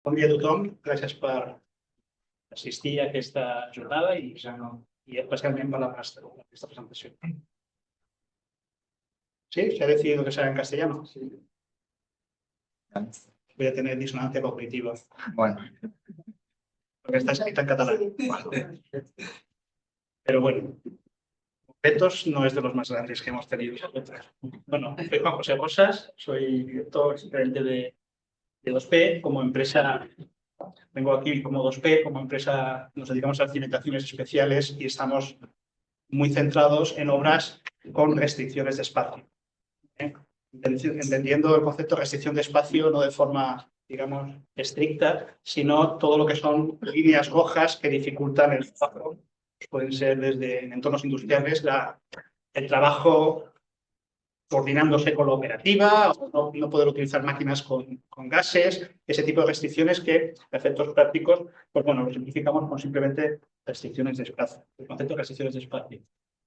Bon dia a tothom, gràcies per assistir a aquesta jornada i especialment per aquesta presentació. ¿Sí? ¿Se ha decidido que sea en castellano? Sí. Voy a tener disonancia cognitiva. Bueno. Porque está escrita en catalán. Pero bueno, retos no es de los más grandes que hemos tenido. Bueno, soy Juan José Rosas, soy director gerente de 2P como empresa. Vengo aquí como 2P, como empresa nos dedicamos a cimentaciones especiales y estamos muy centrados en obras con restricciones de espacio. Entendiendo el concepto de restricción de espacio no de forma, digamos, estricta, sino todo lo que son líneas rojas que dificultan el trabajo. Pueden ser desde en entornos industriales el trabajo coordinándose con la operativa, o no poder utilizar máquinas con gases, ese tipo de restricciones que, a efectos prácticos, pues bueno, lo simplificamos con simplemente restricciones de espacio, el concepto de restricciones de espacio.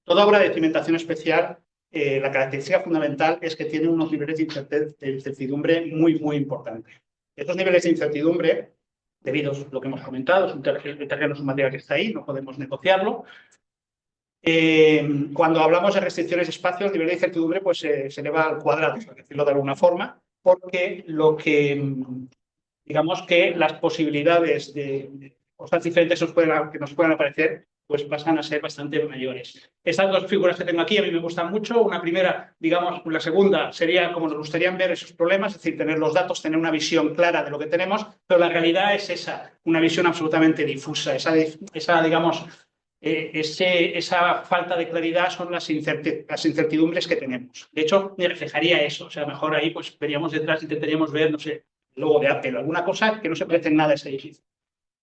Toda obra de cimentación especial, la característica fundamental es que tiene unos niveles de incertidumbre muy importantes. Estos niveles de incertidumbre, debido a lo que hemos comentado, el terreno es un material que está ahí, no podemos negociarlo. Cuando hablamos de restricciones de espacio, el nivel de incertidumbre pues, se eleva al cuadrado, por decirlo de alguna forma, porque digamos que las posibilidades de cosas diferentes que nos puedan aparecer pues pasan a ser bastante mayores. Estas dos figuras que tengo aquí a mí me gustan mucho. Una primera, digamos, la segunda sería como nos gustaría ver esos problemas, es decir, tener los datos, tener una visión clara de lo que tenemos, pero la realidad es esa, una visión absolutamente difusa, digamos, esa falta de claridad son las incertidumbres que tenemos. De hecho, me reflejaría eso. O sea, mejor ahí pues veríamos detrás, intentaríamos ver, no sé, el logo de Apple, alguna cosa que no se parece en nada a ese edificio.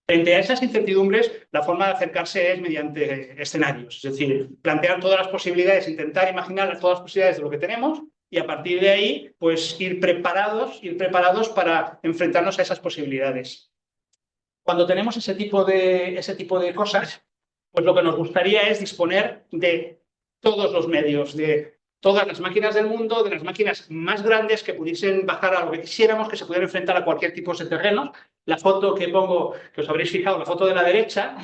Frente a esas incertidumbres, la forma de acercarse es mediante escenarios. Es decir, plantear todas las posibilidades, intentar imaginar todas las posibilidades de lo que tenemos y a partir de ahí, pues ir preparados para enfrentarnos a esas posibilidades. Cuando tenemos ese tipo de cosas, pues lo que nos gustaría es disponer de todos los medios, de todas las máquinas del mundo, de las máquinas más grandes que pudiesen bajar a lo que quisiéramos, que se pudieran enfrentar a cualquier tipo de terrenos. La foto que pongo, que os habréis fijado, la foto de la derecha,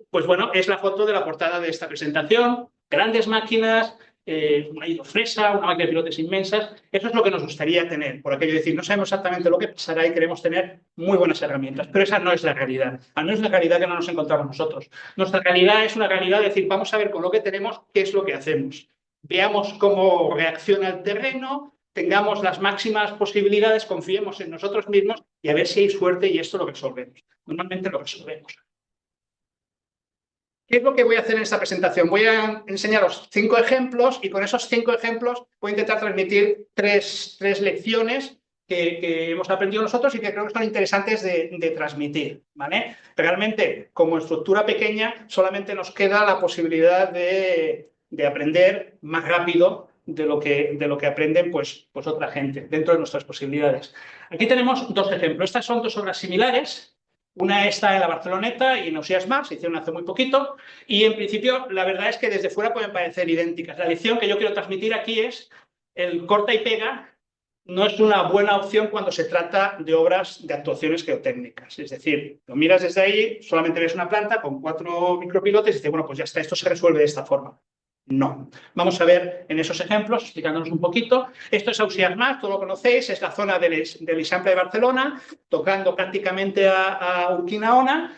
pues bueno, es la foto de la portada de esta presentación. Grandes máquinas, una hidrofresa, una máquina de pilotes inmensas. Eso es lo que nos gustaría tener. Por aquello de decir, no sabemos exactamente lo que pasará y queremos tener muy buenas herramientas. Pero esa no es la realidad. No es la realidad que no nos encontramos nosotros. Nuestra realidad es una realidad de decir, vamos a ver con lo que tenemos qué es lo que hacemos. Veamos cómo reacciona el terreno, tengamos las máximas posibilidades, confiemos en nosotros mismos y a ver si hay suerte y esto lo resolvemos. Normalmente lo resolvemos. ¿Qué es lo que voy a hacer en esta presentación? Voy a enseñaros 5 ejemplos y con esos 5 ejemplos voy a intentar transmitir tres lecciones que hemos aprendido nosotros y que creo que son interesantes de transmitir, ¿vale? Realmente, como estructura pequeña, solamente nos queda la posibilidad de aprender más rápido de lo que aprenden pues otra gente, dentro de nuestras posibilidades. Aquí tenemos 2 ejemplos. Estas son 2 obras similares. Una está en la Barceloneta y en Ausiàs Marc, se hicieron hace muy poquito, y en principio la verdad es que desde fuera pueden parecer idénticas. La lección que yo quiero transmitir aquí es el corta y pega no es una buena opción cuando se trata de obras de actuaciones geotécnicas. Es decir, lo miras desde ahí, solamente ves una planta con 4 micropilotes y dices, bueno, pues ya está, esto se resuelve de esta forma. No. Vamos a ver en esos ejemplos, explicándonos un poquito. Esto es Ausiàs Marc, todo lo conocéis, es la zona del Eixample de Barcelona, tocando prácticamente a Urquinaona.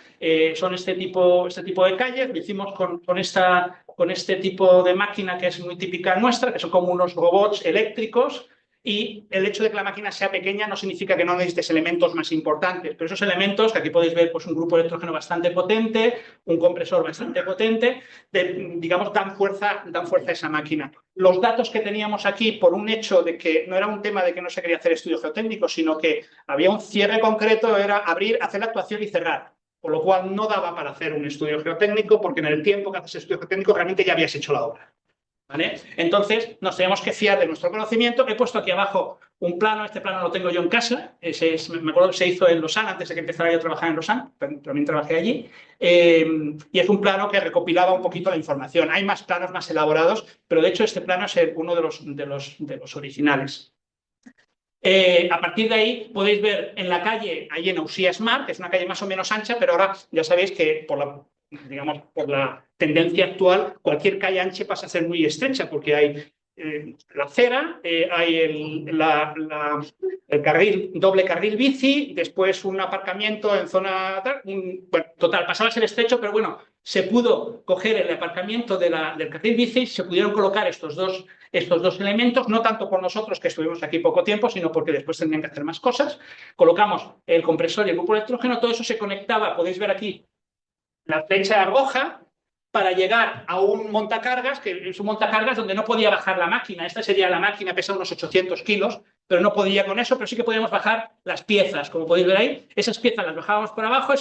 Son este tipo de calles. Lo hicimos con este tipo de máquina que es muy típica nuestra, que son como unos robots eléctricos. Y el hecho de que la máquina sea pequeña no significa que no necesites elementos más importantes, pero esos elementos, que aquí podéis ver pues, un grupo de electrógeno bastante potente, un compresor bastante potente, digamos, dan fuerza a esa máquina. Los datos que teníamos aquí, por un hecho de que no era un tema de que no se quería hacer estudio geotécnico, sino que había un cierre concreto, era abrir, hacer la actuación y cerrar. Por lo cual no daba para hacer un estudio geotécnico, porque en el tiempo que haces estudio geotécnico realmente ya habías hecho la obra. ¿Vale? Entonces, nos tenemos que fiar de nuestro conocimiento. He puesto aquí abajo un plano, este plano lo tengo yo en casa, me acuerdo que se hizo en Lausanne, antes de que empezara yo a trabajar en Lausanne, también trabajé allí, y es un plano que recopilaba un poquito la información. Hay más planos más elaborados, pero de hecho este plano es uno de los originales. A partir de ahí podéis ver en la calle, ahí en Ausías Mar, que es una calle más o menos ancha, pero ahora ya sabéis que digamos, por la tendencia actual, cualquier calle ancha pasa a ser muy estrecha, porque hay la acera, hay el doble carril bici, después un aparcamiento en zona... Bueno, total, pasaba a ser estrecho, pero bueno, se pudo coger el aparcamiento del carril bici, se pudieron colocar estos dos elementos, no tanto por nosotros que estuvimos aquí poco tiempo, sino porque después tendrían que hacer más cosas. Colocamos el compresor y el grupo de electrógeno, todo eso se conectaba, podéis ver aquí la flecha roja, para llegar a un montacargas, que es un montacargas donde no podía bajar la máquina. Esta sería la máquina, pesa unos 800 kilos, pero no podía con eso, pero sí que podíamos bajar las piezas, como podéis ver ahí. Esas piezas las bajábamos por abajo,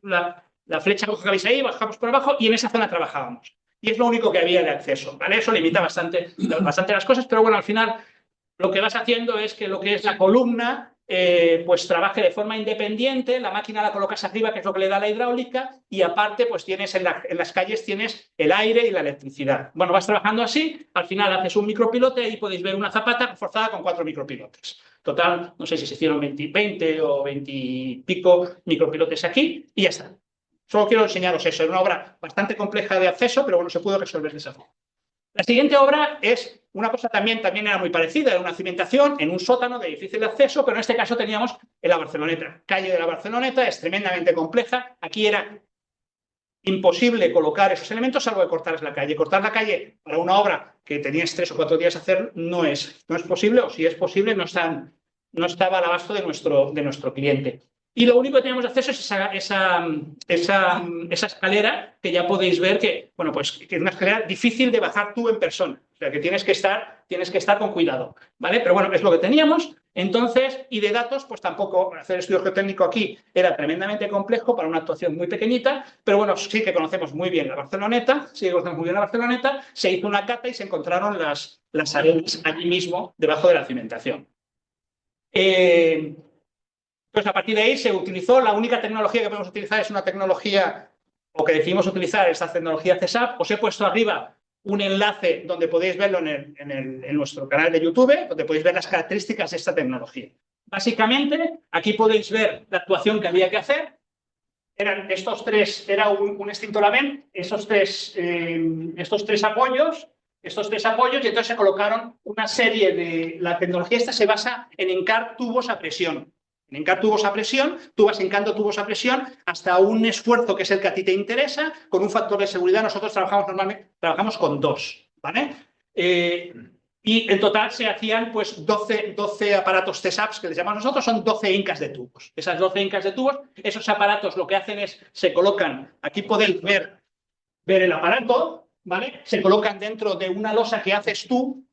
la flecha roja que veis ahí, bajamos por abajo y en esa zona trabajábamos. Y es lo único que había de acceso, ¿vale? Eso limita bastante las cosas, pero bueno, al final lo que vas haciendo es que lo que es la columna pues trabaje de forma independiente, la máquina la colocas arriba, que es lo que le da la hidráulica, y aparte pues tienes en las calles tienes el aire y la electricidad. Bueno, vas trabajando así, al final haces un micropilote y podéis ver una zapata reforzada con 4 micropilotes. Total, no sé si se hicieron 20 o 20 y pico micropilotes aquí y ya está. Solo quiero enseñaros eso, era una obra bastante compleja de acceso, pero bueno, se pudo resolver de esa forma. La siguiente obra es una cosa también era muy parecida, era una cimentación en un sótano de difícil acceso, pero en este caso teníamos en la Barceloneta. Calle de la Barceloneta, es tremendamente compleja. Aquí era imposible colocar esos elementos salvo de cortar la calle. Cortar la calle para una obra que tenías 3 o 4 días hacer no es posible, o si es posible no estaba al abasto de nuestro cliente. Y lo único que tenemos acceso es esa escalera que ya podéis ver que, bueno, pues que es una escalera difícil de bajar tú en persona. O sea, que tienes que estar con cuidado, ¿vale? Pero bueno, es lo que teníamos. Entonces, y de datos, pues tampoco hacer estudio geotécnico aquí era tremendamente complejo para una actuación muy pequeñita, pero bueno, sí que conocemos muy bien la Barceloneta, se hizo una cata y se encontraron las arenas allí mismo, debajo de la cimentación. Pues a partir de ahí se utilizó, la única tecnología que podemos utilizar es una tecnología, o que decidimos utilizar, esta tecnología CESAP. Os he puesto arriba un enlace donde podéis verlo en nuestro canal de YouTube, donde podéis ver las características de esta tecnología. Básicamente, aquí podéis ver la actuación que había que hacer. Eran estos tres, era un extintolamento, estos tres apoyos, y entonces se colocaron una serie de... La tecnología esta se basa en hincar tubos a presión. En hincar tubos a presión, tú vas hincando tubos a presión hasta un esfuerzo que es el que a ti te interesa, con un factor de seguridad. Nosotros trabajamos con 2, ¿vale? Y en total se hacían pues 12 aparatos CESAPs, que les llamamos nosotros, son 12 hincas de tubos. Esas 12 hincas de tubos, esos aparatos lo que hacen es, se colocan, aquí podéis ver el aparato, ¿vale? Se colocan dentro de una losa que haces tú,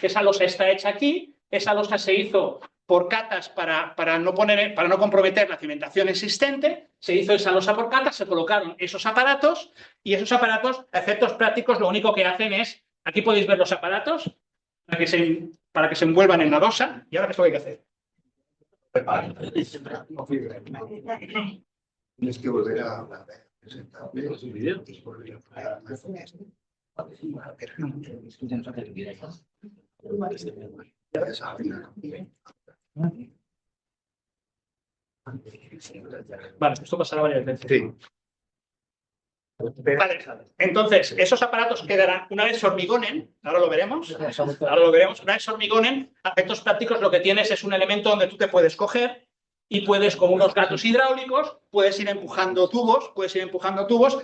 esa losa está hecha aquí, esa losa se hizo por catas para no comprometer la cimentación existente, se hizo esa losa por catas, se colocaron esos aparatos y esos aparatos, a efectos prácticos, lo único que hacen es, aquí podéis ver los aparatos para que se envuelvan en la losa. ¿Y ahora qué es lo que hay que hacer? Tienes que volver a presentar su vídeo. Vale, esto pasará varias veces. Sí. Vale. Entonces, esos aparatos quedarán, una vez se hormigonen, ahora lo veremos, una vez se hormigonen, a efectos prácticos lo que tienes es un elemento donde tú te puedes coger y puedes, con unos gatos hidráulicos, puedes ir empujando tubos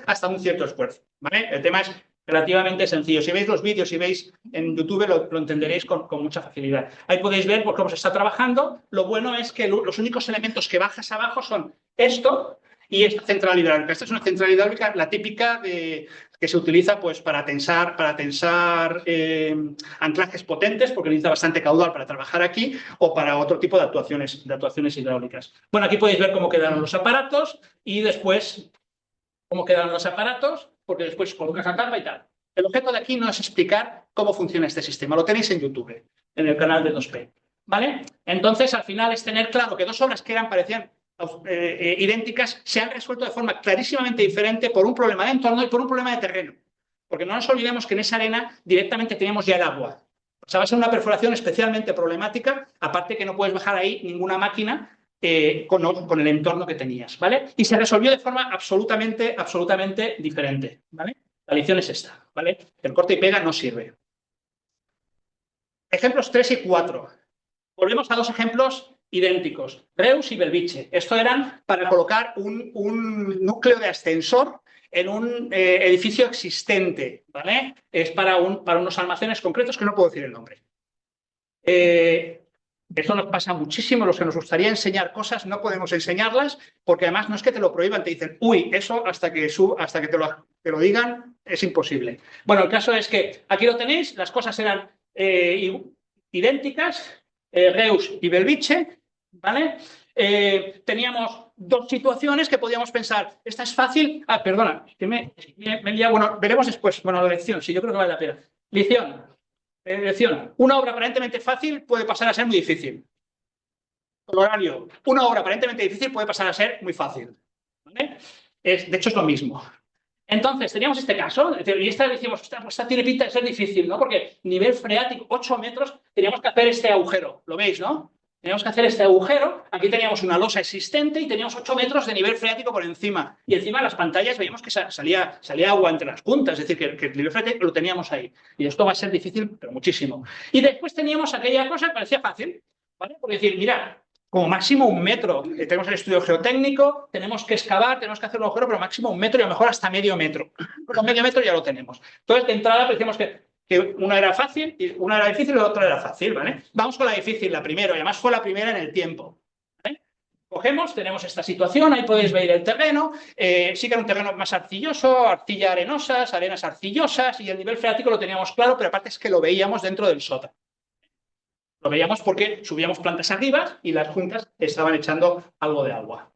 hasta un cierto esfuerzo, ¿vale? El tema es relativamente sencillo. Si veis los vídeos, si veis en YouTube, lo entenderéis con mucha facilidad. Ahí podéis ver pues, cómo se está trabajando. Lo bueno es que los únicos elementos que bajas abajo son esto y esta central hidráulica. Esta es una central hidráulica, la típica que se utiliza pues, para tensar anclajes potentes, porque necesita bastante caudal para trabajar aquí, o para otro tipo de actuaciones hidráulicas. Bueno, aquí podéis ver cómo quedaron los aparatos y después cómo quedaron los aparatos, porque después colocas la tapa y tal. El objeto de aquí no es explicar cómo funciona este sistema, lo tenéis en YouTube, en el canal de 2P, ¿vale? Entonces, al final es tener claro que dos obras que parecían idénticas se han resuelto de forma clarísimamente diferente por un problema de entorno y por un problema de terreno. Porque no nos olvidemos que en esa arena directamente teníamos ya el agua. O sea, va a ser una perforación especialmente problemática, aparte que no puedes bajar ahí ninguna máquina con el entorno que tenías, ¿vale? Y se resolvió de forma absolutamente diferente, ¿vale? La lección es esta, ¿vale? El corte y pega no sirve. Ejemplos 3 y 4. Volvemos a dos ejemplos idénticos, Reus y Belviche. Esto eran para colocar un núcleo de ascensor en un edificio existente, ¿vale? Es para unos almacenes concretos que no puedo decir el nombre. Esto nos pasa muchísimo, los que nos gustaría enseñar cosas no podemos enseñarlas porque además no es que te lo prohíban, te dicen, uy, eso hasta que te lo digan es imposible. Bueno, el caso es que aquí lo tenéis, las cosas eran idénticas, Reus y Belviche, ¿vale? Teníamos dos situaciones que podíamos pensar, esta es fácil, perdona, que me he liado, bueno, veremos después, bueno, la lección, sí, yo creo que vale la pena. Lección, una obra aparentemente fácil puede pasar a ser muy difícil. Horario, una obra aparentemente difícil puede pasar a ser muy fácil, ¿vale? De hecho es lo mismo. Entonces, teníamos este caso, y esta decimos, pues esta tiene pinta de ser difícil, ¿no? Porque nivel freático, 8 metros, teníamos que hacer este agujero, ¿lo veis, no? Teníamos que hacer este agujero, aquí teníamos una losa existente y teníamos 8 metros de nivel freático por encima. Y encima en las pantallas veíamos que salía agua entre las puntas, es decir, que el nivel freático lo teníamos ahí. Y esto va a ser difícil, pero muchísimo. Y después teníamos aquella cosa que parecía fácil, ¿vale? Porque decir, mira, como máximo 1 metro. Tenemos el estudio geotécnico, tenemos que excavar, tenemos que hacer un agujero, pero máximo 1 metro y a lo mejor hasta medio metro. Con medio metro ya lo tenemos. Entonces, de entrada, decimos que una era fácil, y una era difícil y la otra era fácil, ¿vale? Vamos con la difícil, la primera, y además fue la primera en el tiempo. ¿Vale? Cogemos, tenemos esta situación, ahí podéis ver el terreno, sí que era un terreno más arcilloso, arcilla arenosas, arenas arcillosas, y el nivel freático lo teníamos claro, pero aparte es que lo veíamos dentro del sótano. Lo veíamos porque subíamos plantas arriba y las juntas estaban echando algo de agua.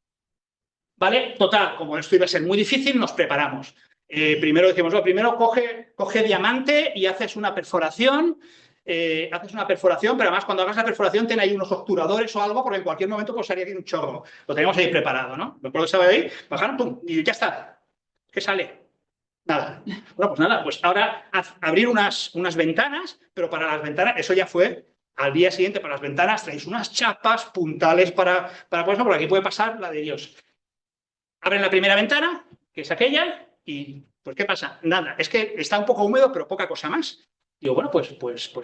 ¿Vale? Total, como esto iba a ser muy difícil, nos preparamos. Primero decimos, primero coge diamante y haces una perforación. Pero además cuando hagas la perforación ten ahí unos obturadores o algo, porque en cualquier momento pues salía aquí un chorro. Lo teníamos ahí preparado, ¿no? Me acuerdo que estaba ahí, bajaron, pum, y ya está. ¿Qué sale? Nada. Bueno, pues nada, pues ahora abrir unas ventanas, pero para las ventanas, eso ya fue al día siguiente, para las ventanas traéis unas chapas puntales para pues no, por aquí puede pasar la de Dios. Abren la primera ventana, que es aquella, y pues ¿qué pasa? Nada, es que está un poco húmedo, pero poca cosa más. Digo, bueno, pues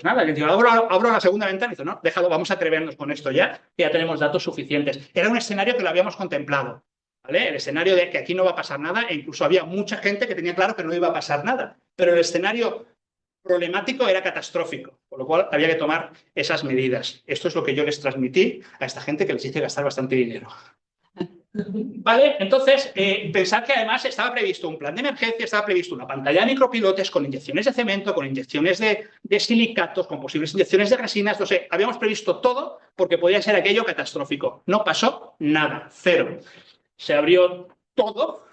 nada. Le digo, abro la segunda ventana y digo, no, déjalo, vamos a atrevernos con esto ya, que ya tenemos datos suficientes. Era un escenario que lo habíamos contemplado, ¿vale? El escenario de que aquí no va a pasar nada, e incluso había mucha gente que tenía claro que no iba a pasar nada. Pero el escenario problemático era catastrófico, por lo cual había que tomar esas medidas. Esto es lo que yo les transmití a esta gente que les hice gastar bastante dinero. ¿Vale? Entonces, pensar que además estaba previsto un plan de emergencia, estaba previsto una pantalla de micropilotes con inyecciones de cemento, con inyecciones de silicatos, con posibles inyecciones de resinas, no sé, habíamos previsto todo porque podía ser aquello catastrófico. No pasó nada, cero. Se abrió todo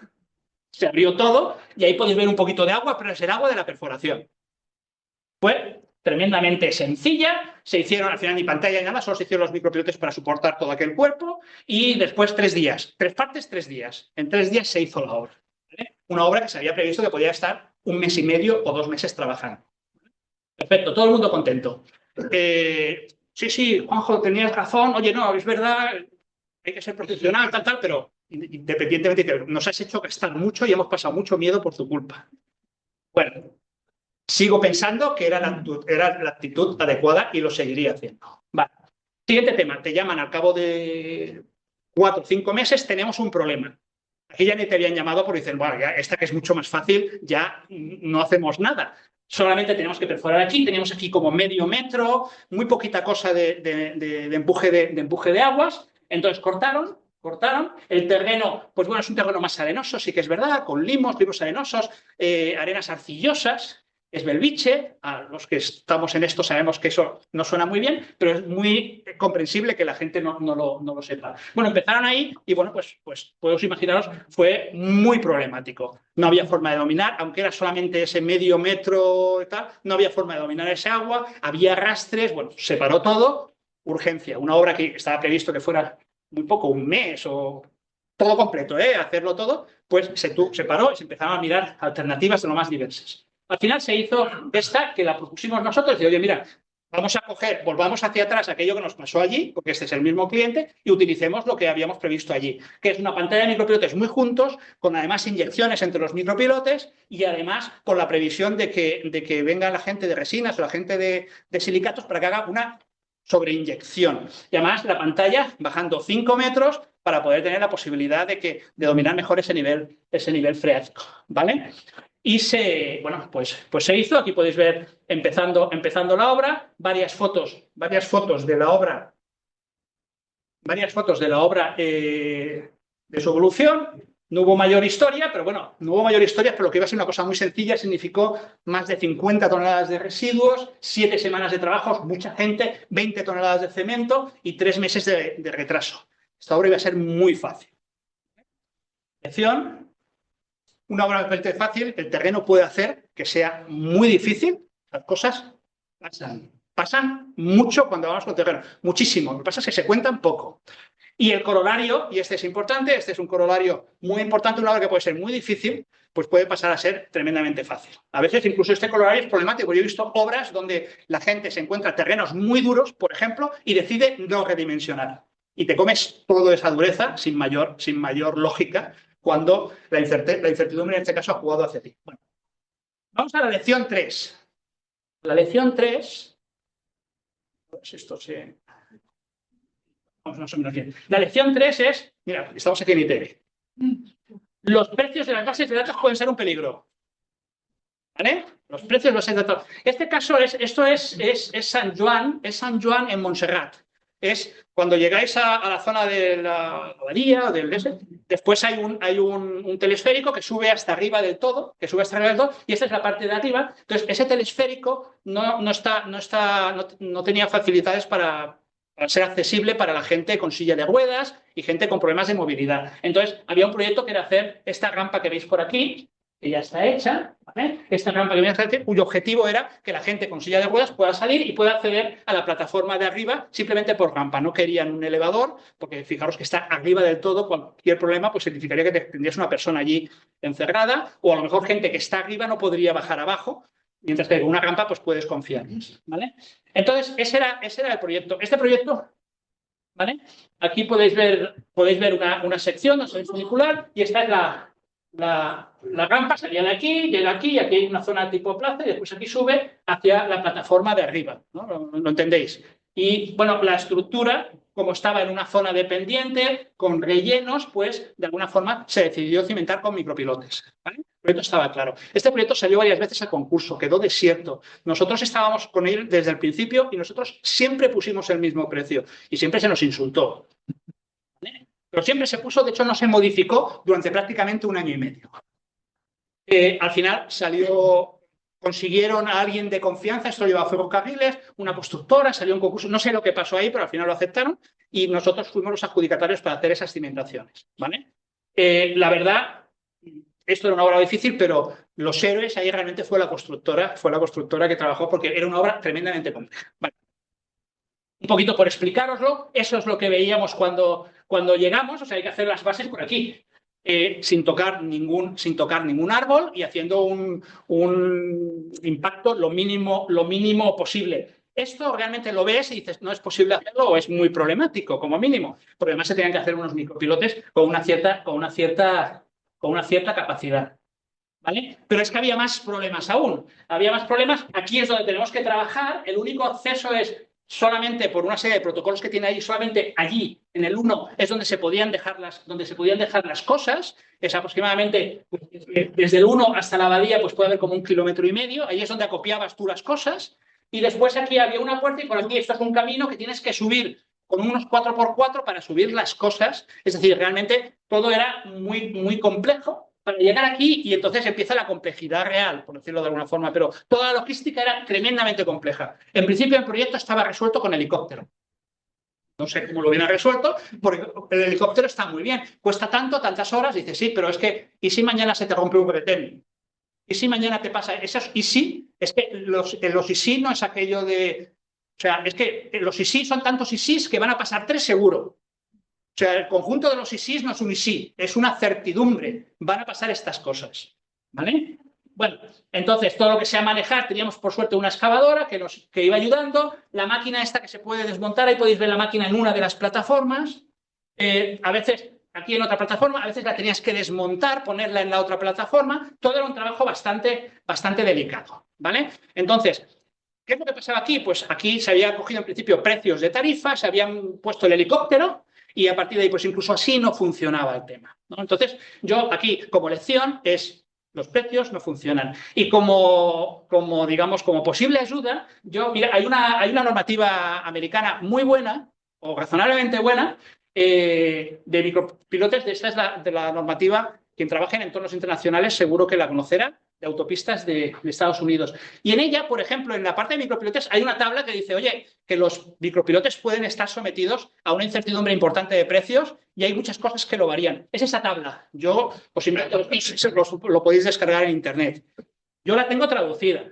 y ahí podéis ver un poquito de agua, pero es el agua de la perforación. Fue tremendamente sencilla, se hicieron al final ni pantalla ni nada, solo se hicieron los micropilotes para soportar todo aquel cuerpo y después 3 días, 3 partes, 3 días. En 3 días se hizo la obra. ¿Vale? Una obra que se había previsto que podía estar 1 mes y medio o 2 meses trabajando. Perfecto, todo el mundo contento. Sí, Juanjo, tenías razón, oye, no, es verdad, hay que ser profesional, tal, pero independientemente, nos has hecho gastar mucho y hemos pasado mucho miedo por tu culpa. Bueno, sigo pensando que era la actitud adecuada y lo seguiría haciendo. Vale. Siguiente tema. Te llaman al cabo de 4 o 5 meses, tenemos un problema. Aquí ya ni te habían llamado porque dicen, bueno, ya esta que es mucho más fácil, ya no hacemos nada. Solamente tenemos que perforar aquí, teníamos aquí como medio metro, muy poquita cosa de empuje de aguas. Entonces cortaron. El terreno, pues bueno, es un terreno más arenoso, sí que es verdad, con limos arenosos, arenas arcillosas. Es Belviche, a los que estamos en esto sabemos que eso no suena muy bien, pero es muy comprensible que la gente no lo sepa. Bueno, empezaron ahí y bueno, pues podéis imaginaros, fue muy problemático. No había forma de dominar, aunque era solamente ese medio metro y tal, no había forma de dominar ese agua, había arrastres, bueno, se paró todo, urgencia. Una obra que estaba previsto que fuera muy poco, 1 mes o todo completo, hacerlo todo, pues se paró y se empezaron a mirar alternativas de lo más diversas. Al final se hizo esta que la propusimos nosotros y oye, mira, Vamos a coger, volvamos hacia atrás aquello que nos pasó allí, porque este es el mismo cliente, y utilicemos lo que habíamos previsto allí, que es una pantalla de micropilotes muy juntos, con además inyecciones entre los micropilotes y además con la previsión de que venga la gente de resinas o la gente de silicatos para que haga una sobreinyección. Y además la pantalla bajando 5 metros para poder tener la posibilidad de dominar mejor ese nivel freático, ¿vale? Y bueno, pues se hizo. Aquí podéis ver empezando la obra, varias fotos de la obra, de su evolución. No hubo mayor historia, pero bueno, no hubo mayor historia, pero lo que iba a ser una cosa muy sencilla significó más de 50 toneladas de residuos, 7 semanas de trabajo, mucha gente, 20 toneladas de cemento y 3 meses de retraso. Esta obra iba a ser muy fácil. Lección. Una obra bastante fácil, el terreno puede hacer que sea muy difícil. Las cosas pasan mucho cuando vamos con terreno, muchísimo. Lo que pasa es que se cuentan poco. Y el corolario, y este es importante, este es un corolario muy importante, una obra que puede ser muy difícil, pues puede pasar a ser tremendamente fácil. A veces incluso este corolario es problemático. Yo he visto obras donde la gente se encuentra terrenos muy duros, por ejemplo, y decide no redimensionar. Y te comes toda esa dureza sin mayor lógica, cuando la incertidumbre en este caso ha jugado hacia ti. Bueno, vamos a la lección 3. La lección 3... Esto se... Vamos más o menos bien. La lección 3 es... Mira, estamos aquí en ITV. Los precios de las bases de datos pueden ser un peligro. ¿Vale? Los precios de las bases de datos. Este caso esto es San Joan en Montserrat. Es cuando llegáis a la zona de la abadía, después hay un telesférico que sube hasta arriba del todo, y esta es la parte de arriba. Entonces, ese telesférico no tenía facilidades para ser accesible para la gente con silla de ruedas y gente con problemas de movilidad. Entonces, había un proyecto que era hacer esta rampa que veis por aquí, que ya está hecha, ¿vale? Esta rampa que viene a hacer, cuyo objetivo era que la gente con silla de ruedas pueda salir y pueda acceder a la plataforma de arriba simplemente por rampa. No querían un elevador, porque fijaros que está arriba del todo. Cualquier problema pues significaría que tendrías una persona allí encerrada, o a lo mejor gente que está arriba no podría bajar abajo, mientras que con una rampa pues puedes confiar, ¿vale? Entonces, ese era el proyecto. Este proyecto, ¿vale? Aquí podéis ver una sección, una sección funicular, y esta es la rampa, salía de aquí, llega aquí, y aquí hay una zona tipo plaza, y después aquí sube hacia la plataforma de arriba, ¿no? ¿Lo entendéis? Y bueno, la estructura, como estaba en una zona dependiente, con rellenos, pues de alguna forma se decidió cimentar con micropilotes, ¿vale? El proyecto estaba claro. Este proyecto salió varias veces al concurso, quedó desierto. Nosotros estábamos con él desde el principio y nosotros siempre pusimos el mismo precio y siempre se nos insultó, ¿vale? Pero siempre se puso, de hecho no se modificó durante prácticamente 1 año y medio. Al final consiguieron a alguien de confianza, esto lo lleva a Ferrocarriles, una constructora, salió un concurso, no sé lo que pasó ahí, pero al final lo aceptaron y nosotros fuimos los adjudicatarios para hacer esas cimentaciones, ¿vale? La verdad, esto era una obra difícil, pero los héroes ahí realmente fue la constructora que trabajó, porque era una obra tremendamente compleja. Vale. Un poquito por explicároslo, eso es lo que veíamos cuando llegamos, o sea, hay que hacer las bases por aquí. Sin tocar ningún árbol y haciendo un impacto lo mínimo posible. Esto realmente lo ves y dices, no es posible hacerlo o es muy problemático, como mínimo. Porque además se tenían que hacer unos micropilotes con una cierta capacidad, ¿vale? Pero es que había más problemas aún. Había más problemas. Aquí es donde tenemos que trabajar. El único acceso es solamente por una serie de protocolos que tiene ahí, solamente allí, en el 1, es donde se podían dejar las cosas. Es aproximadamente, desde el 1 hasta la abadía, pues puede haber como 1,5 kilómetros. Ahí es donde acopiabas tú las cosas. Y después aquí había una puerta y por aquí esto es un camino que tienes que subir con unos 4x4 para subir las cosas. Es decir, realmente todo era muy complejo para llegar aquí y entonces empieza la complejidad real, por decirlo de alguna forma, pero toda la logística era tremendamente compleja. En principio el proyecto estaba resuelto con helicóptero. No sé cómo lo hubiera resuelto, porque el helicóptero está muy bien, cuesta tantas horas, dices, sí, pero es que, ¿y si mañana se te rompe un retén? ¿Y si mañana te pasa eso? ¿Y si? Es que los y si no es aquello de... O sea, es que los y si son tantos y sís que van a pasar 3 seguro. O sea, el conjunto de los ISIs no es un ISI, es una certidumbre. Van a pasar estas cosas, ¿vale? Bueno, entonces todo lo que sea manejar, teníamos por suerte una excavadora que iba ayudando, la máquina esta que se puede desmontar, ahí podéis ver la máquina en una de las plataformas, a veces aquí en otra plataforma, a veces la tenías que desmontar, ponerla en la otra plataforma, todo era un trabajo bastante delicado, ¿vale? Entonces, ¿qué es lo que pasaba aquí? Pues aquí se había cogido en principio precios de tarifa, se habían puesto el helicóptero y a partir de ahí pues incluso así no funcionaba el tema, ¿no? Entonces yo aquí como lección es los precios no funcionan. Y digamos, como posible ayuda, mira, hay una normativa americana muy buena o razonablemente buena de micropilotes. Esta es de la normativa, quien trabaja en entornos internacionales seguro que la conocerá, de autopistas de Estados Unidos. Y en ella, por ejemplo, en la parte de micropilotes hay una tabla que dice, oye, que los micropilotes pueden estar sometidos a una incertidumbre importante de precios y hay muchas cosas que lo varían. Es esa tabla. Yo os invito, lo podéis descargar en Internet. Yo la tengo traducida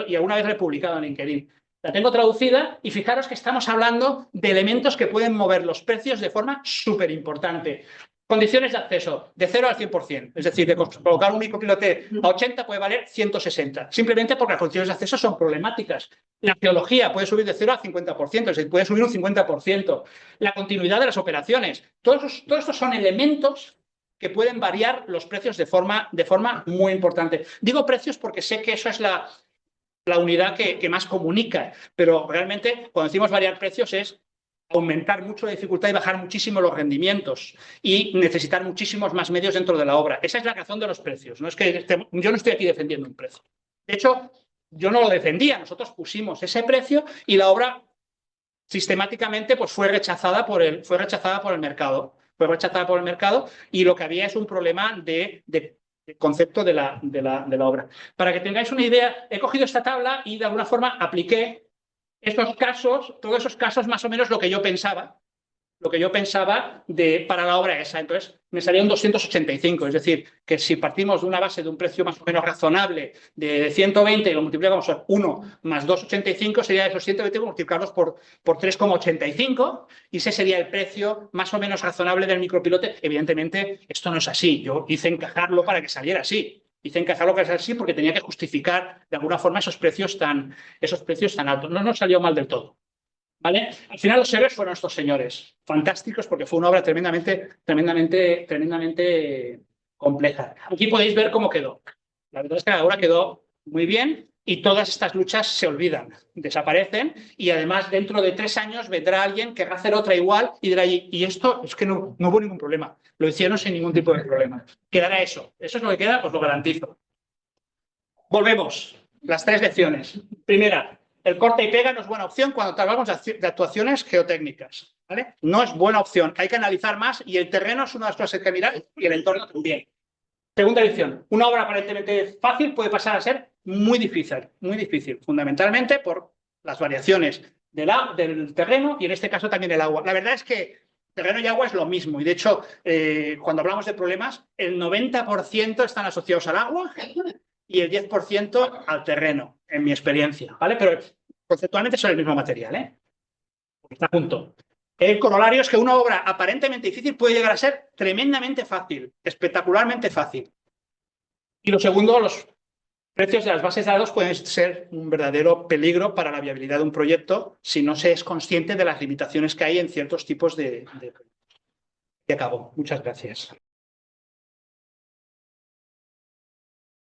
y alguna vez republicada en LinkedIn. La tengo traducida y fijaros que estamos hablando de elementos que pueden mover los precios de forma súper importante. Condiciones de acceso, de 0 al 100%. Es decir, de colocar un micropilote a 80 puede valer 160. Simplemente porque las condiciones de acceso son problemáticas. La geología puede subir de 0 a 50%, es decir, puede subir un 50%. La continuidad de las operaciones. Todos estos son elementos que pueden variar los precios de forma muy importante. Digo precios porque sé que eso es la unidad que más comunica, pero realmente cuando decimos variar precios es aumentar mucho la dificultad y bajar muchísimo los rendimientos y necesitar muchísimos más medios dentro de la obra. Esa es la razón de los precios. No es que yo no estoy aquí defendiendo un precio. De hecho, yo no lo defendía. Nosotros pusimos ese precio y la obra sistemáticamente pues, fue rechazada por el mercado. Fue rechazada por el mercado y lo que había es un problema de concepto de la obra. Para que tengáis una idea, he cogido esta tabla y de alguna forma apliqué todos esos casos más o menos lo que yo pensaba para la obra esa. Entonces me salía un 285, es decir, que si partimos de una base de un precio más o menos razonable de 120 y lo multiplicamos por 1 más 2,85 sería esos 120 multiplicarlos por 3,85 y ese sería el precio más o menos razonable del micropilote. Evidentemente esto no es así, yo hice encajarlo para que saliera así. Hice encajarlo que es así porque tenía que justificar de alguna forma esos precios tan altos. No nos salió mal del todo. ¿Vale? Al final los héroes fueron estos señores, fantásticos porque fue una obra tremendamente compleja. Aquí podéis ver cómo quedó. La verdad es que la obra quedó muy bien y todas estas luchas se olvidan, desaparecen y además dentro de 3 años vendrá alguien que va a hacer otra igual y dirá, y esto es que no hubo ningún problema, lo hicieron sin ningún tipo de problema. Quedará eso es lo que queda, os lo garantizo. Volvemos, las 3 lecciones. Primera, el corta y pega no es buena opción cuando hablamos de actuaciones geotécnicas, ¿vale? No es buena opción, hay que analizar más y el terreno es una de las cosas que hay que mirar y el entorno también. Segunda lección, una obra aparentemente fácil puede pasar a ser muy difícil, fundamentalmente por las variaciones del terreno y en este caso también el agua. La verdad es que terreno y agua es lo mismo y de hecho cuando hablamos de problemas el 90% están asociados al agua y el 10% al terreno, en mi experiencia, ¿vale? Pero conceptualmente son el mismo material, ¿eh? Está a punto. El corolario es que una obra aparentemente difícil puede llegar a ser tremendamente fácil, espectacularmente fácil. Y lo segundo, los precios de las bases de datos pueden ser un verdadero peligro para la viabilidad de un proyecto si no se es consciente de las limitaciones que hay en ciertos tipos de... Y acabo. Muchas gracias.